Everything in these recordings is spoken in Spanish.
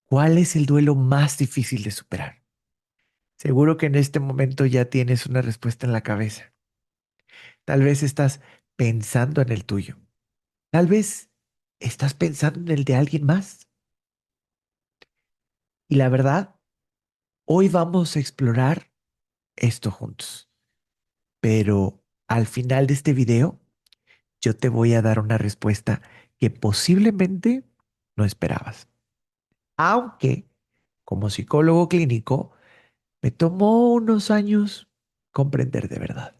¿Cuál es el duelo más difícil de superar? Seguro que en este momento ya tienes una respuesta en la cabeza. Tal vez estás pensando en el tuyo. Tal vez estás pensando en el de alguien más. Y la verdad, hoy vamos a explorar esto juntos. Pero al final de este video, yo te voy a dar una respuesta que posiblemente no esperabas. Aunque, como psicólogo clínico, me tomó unos años comprender de verdad.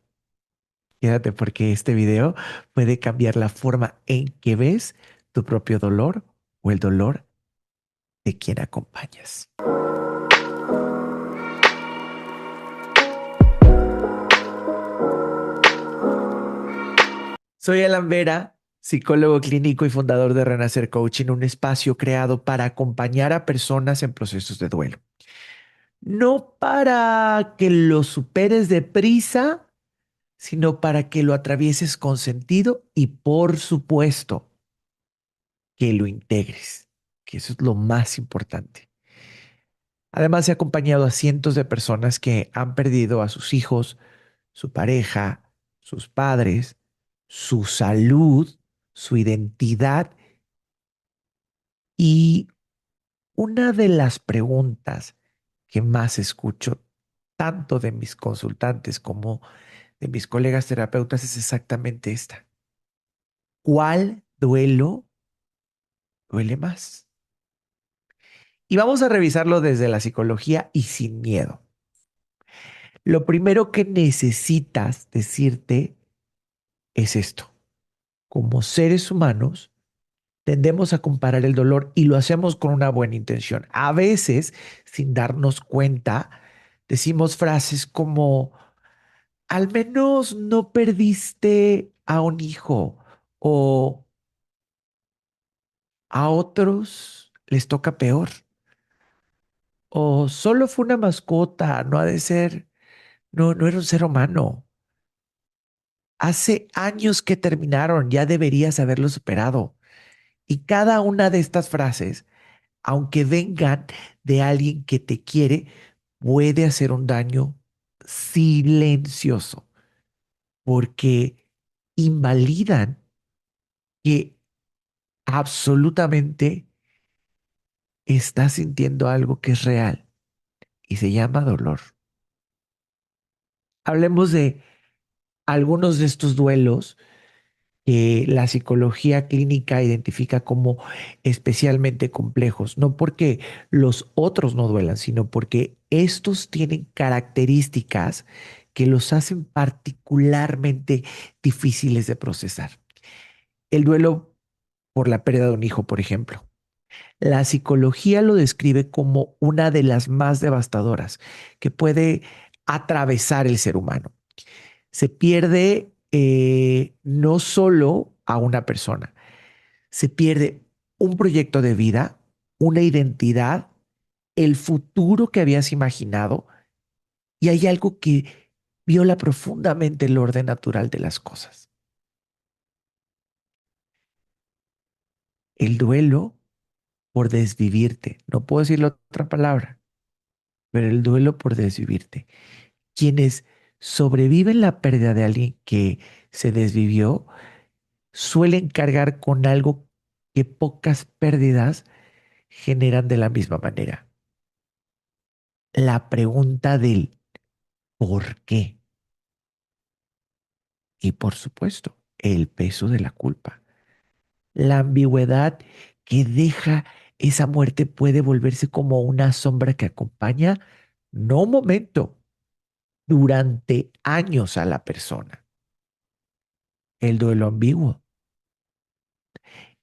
Quédate porque este video puede cambiar la forma en que ves tu propio dolor o el dolor de quien acompañas. Soy Alan Vera, psicólogo clínico y fundador de Renacer Coaching, un espacio creado para acompañar a personas en procesos de duelo. No para que lo superes deprisa, sino para que lo atravieses con sentido y, por supuesto, que lo integres, que eso es lo más importante. Además, he acompañado a cientos de personas que han perdido a sus hijos, su pareja, sus padres, su salud, su identidad. Y una de las preguntas que más escucho, tanto de mis consultantes como de mis colegas terapeutas, es exactamente esta. ¿Cuál duelo duele más? Y vamos a revisarlo desde la psicología y sin miedo. Lo primero que necesitas decirte es esto. Como seres humanos, tendemos a comparar el dolor y lo hacemos con una buena intención. A veces, sin darnos cuenta, decimos frases como, al menos no perdiste a un hijo o a otros les toca peor o solo fue una mascota, no ha de ser, no era un ser humano. Hace años que terminaron, ya deberías haberlo superado. Y cada una de estas frases, aunque vengan de alguien que te quiere, puede hacer un daño silencioso, porque invalidan que absolutamente estás sintiendo algo que es real y se llama dolor. Hablemos de algunos de estos duelos que la psicología clínica identifica como especialmente complejos, no porque los otros no duelan, sino porque estos tienen características que los hacen particularmente difíciles de procesar. El duelo por la pérdida de un hijo, por ejemplo. La psicología lo describe como una de las más devastadoras que puede atravesar el ser humano. Se pierde no solo a una persona, se pierde un proyecto de vida, una identidad, el futuro que habías imaginado y hay algo que viola profundamente el orden natural de las cosas. El duelo por desvivirte, no puedo decir la otra palabra, pero el duelo por desvivirte. Quienes sobreviven la pérdida de alguien que se desvivió suelen cargar con algo que pocas pérdidas generan de la misma manera. La pregunta del por qué y por supuesto el peso de la culpa. La ambigüedad que deja esa muerte puede volverse como una sombra que acompaña no un momento, durante años a la persona. El duelo ambiguo.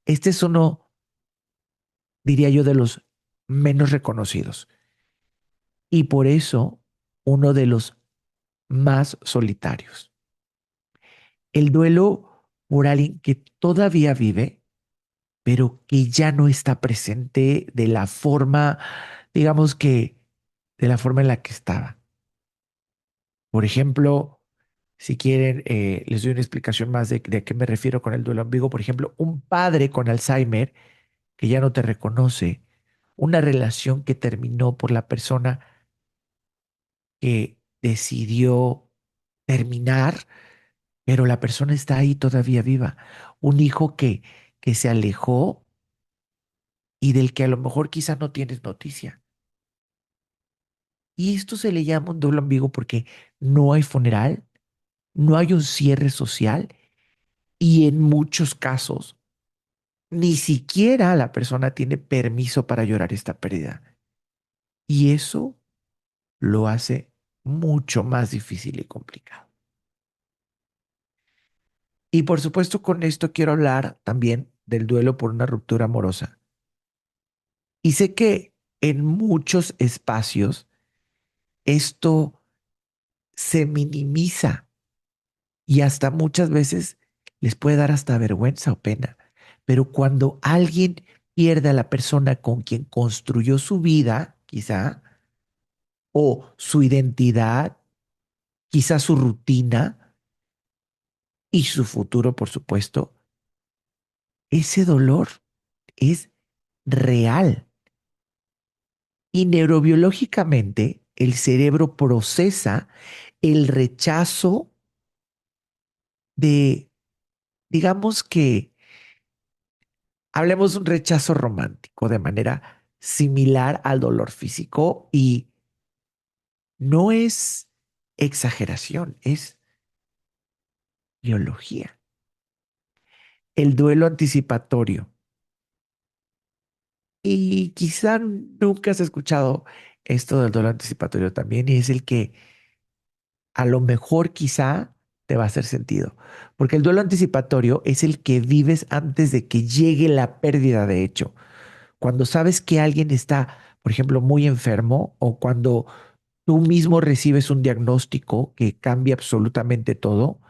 Este es uno, diría yo, de los menos reconocidos y por eso uno de los más solitarios. El duelo por alguien que todavía vive, pero que ya no está presente de la forma, digamos que, de la forma en la que estaba. Por ejemplo, si quieren, les doy una explicación más de a qué me refiero con el duelo ambiguo. Por ejemplo, un padre con Alzheimer que ya no te reconoce, una relación que terminó por la persona que decidió terminar, pero la persona está ahí todavía viva. Un hijo que se alejó y del que a lo mejor quizá no tienes noticia. Y esto se le llama un duelo ambiguo porque no hay funeral, no hay un cierre social y en muchos casos ni siquiera la persona tiene permiso para llorar esta pérdida. Y eso lo hace mucho más difícil y complicado. Y por supuesto, con esto quiero hablar también del duelo por una ruptura amorosa. Y sé que en muchos espacios esto se minimiza y hasta muchas veces les puede dar hasta vergüenza o pena. Pero cuando alguien pierde a la persona con quien construyó su vida, quizá, o su identidad, quizá su rutina y su futuro, por supuesto, ese dolor es real. Y neurobiológicamente, el cerebro procesa el rechazo de, digamos que, hablemos de un rechazo romántico de manera similar al dolor físico y no es exageración, es biología. El duelo anticipatorio. Y quizá nunca has escuchado esto del duelo anticipatorio también, y es el que a lo mejor quizá te va a hacer sentido. Porque el duelo anticipatorio es el que vives antes de que llegue la pérdida de hecho. Cuando sabes que alguien está, por ejemplo, muy enfermo o cuando tú mismo recibes un diagnóstico que cambia absolutamente todo,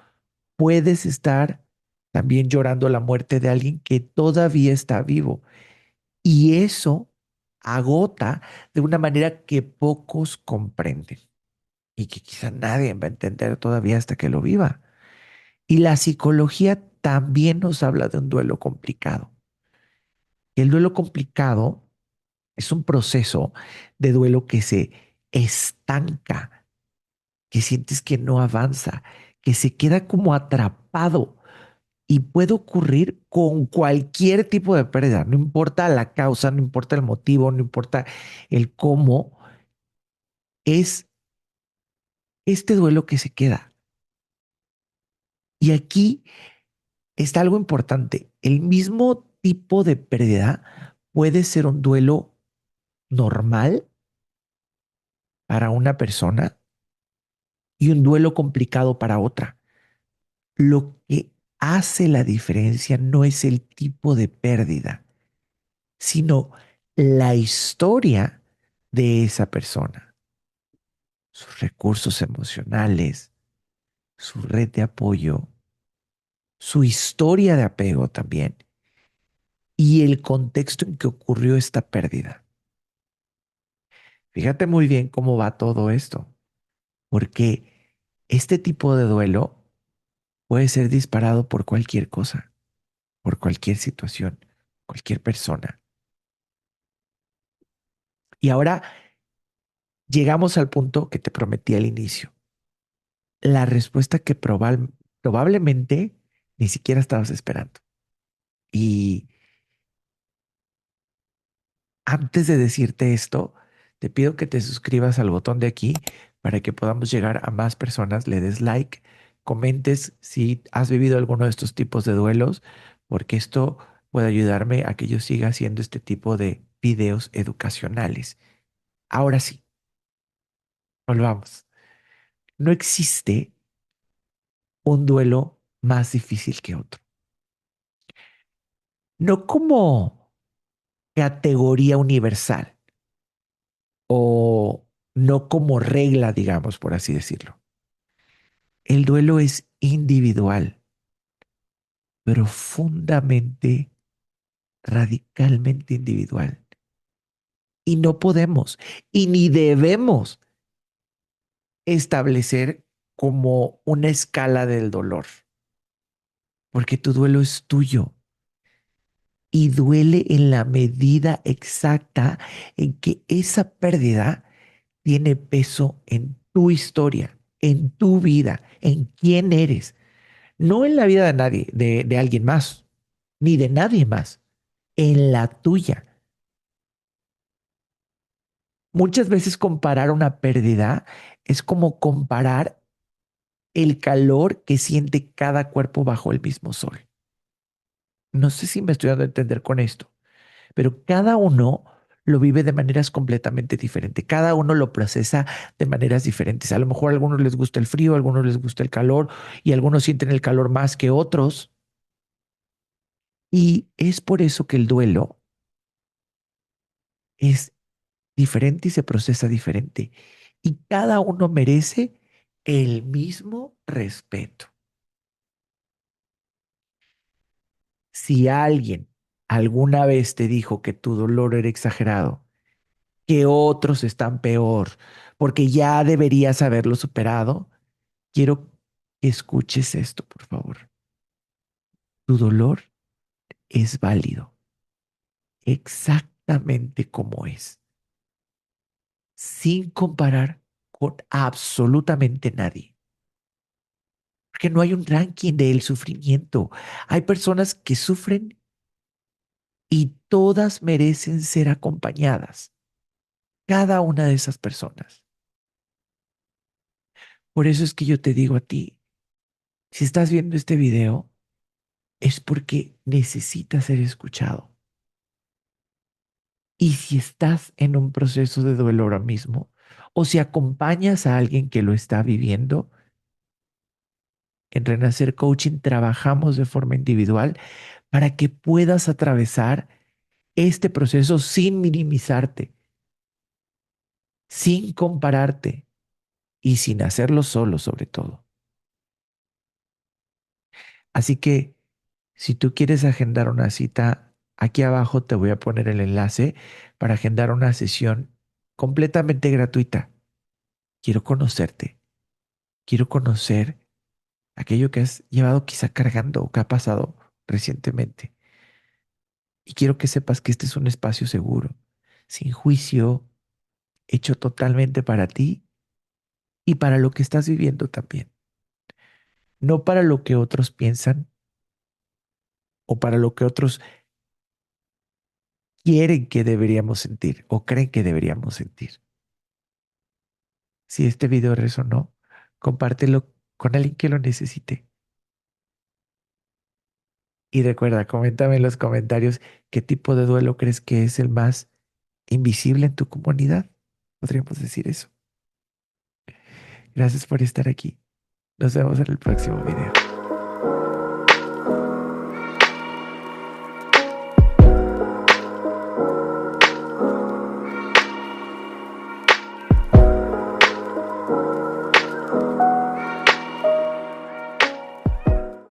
puedes estar también llorando la muerte de alguien que todavía está vivo. Y eso agota de una manera que pocos comprenden y que quizá nadie va a entender todavía hasta que lo viva. Y la psicología también nos habla de un duelo complicado. El duelo complicado es un proceso de duelo que se estanca, que sientes que no avanza, que se queda como atrapado y puede ocurrir con cualquier tipo de pérdida, no importa la causa, no importa el motivo, no importa el cómo, es este duelo que se queda. Y aquí está algo importante. El mismo tipo de pérdida puede ser un duelo normal para una persona y un duelo complicado para otra. Lo que hace la diferencia no es el tipo de pérdida, sino la historia de esa persona, sus recursos emocionales, su red de apoyo, su historia de apego también y el contexto en que ocurrió esta pérdida. Fíjate muy bien cómo va todo esto, porque este tipo de duelo puede ser disparado por cualquier cosa, por cualquier situación, cualquier persona. Y ahora llegamos al punto que te prometí al inicio, la respuesta que probablemente ni siquiera estabas esperando. Y antes de decirte esto, te pido que te suscribas al botón de aquí para que podamos llegar a más personas, le des like, comentes si has vivido alguno de estos tipos de duelos, porque esto puede ayudarme a que yo siga haciendo este tipo de videos educacionales. Ahora sí, volvamos. No existe un duelo más difícil que otro. No como categoría universal o no como regla, digamos, por así decirlo. El duelo es individual, profundamente, radicalmente individual. Y no podemos y ni debemos establecer como una escala del dolor, porque tu duelo es tuyo y duele en la medida exacta en que esa pérdida tiene peso en tu historia, en tu vida, en quién eres, no en la vida de nadie, de alguien más, ni de nadie más, en la tuya. Muchas veces comparar una pérdida es como comparar el calor que siente cada cuerpo bajo el mismo sol. No sé si me estoy dando a entender con esto, pero cada uno lo vive de maneras completamente diferentes. Cada uno lo procesa de maneras diferentes. A lo mejor a algunos les gusta el frío, a algunos les gusta el calor y algunos sienten el calor más que otros. Y es por eso que el duelo es diferente y se procesa diferente. Y cada uno merece el mismo respeto. Si alguien alguna vez te dijo que tu dolor era exagerado, que otros están peor, porque ya deberías haberlo superado, quiero que escuches esto, por favor. Tu dolor es válido, exactamente como es, sin comparar con absolutamente nadie. Porque no hay un ranking del sufrimiento. Hay personas que sufren y todas merecen ser acompañadas. Cada una de esas personas. Por eso es que yo te digo a ti, si estás viendo este video, es porque necesitas ser escuchado. Y si estás en un proceso de duelo ahora mismo, o si acompañas a alguien que lo está viviendo, en Renacer Coaching trabajamos de forma individual para que puedas atravesar este proceso sin minimizarte, sin compararte y sin hacerlo solo sobre todo. Así que si tú quieres agendar una cita, aquí abajo te voy a poner el enlace para agendar una sesión completamente gratuita. Quiero conocerte, quiero conocer aquello que has llevado quizá cargando o que ha pasado recientemente. Y quiero que sepas que este es un espacio seguro, sin juicio, hecho totalmente para ti y para lo que estás viviendo también. No para lo que otros piensan o para lo que otros quieren que deberíamos sentir o creen que deberíamos sentir. Si este video resonó, compártelo con alguien que lo necesite. Y recuerda, coméntame en los comentarios qué tipo de duelo crees que es el más invisible en tu comunidad. Podríamos decir eso. Gracias por estar aquí. Nos vemos en el próximo video.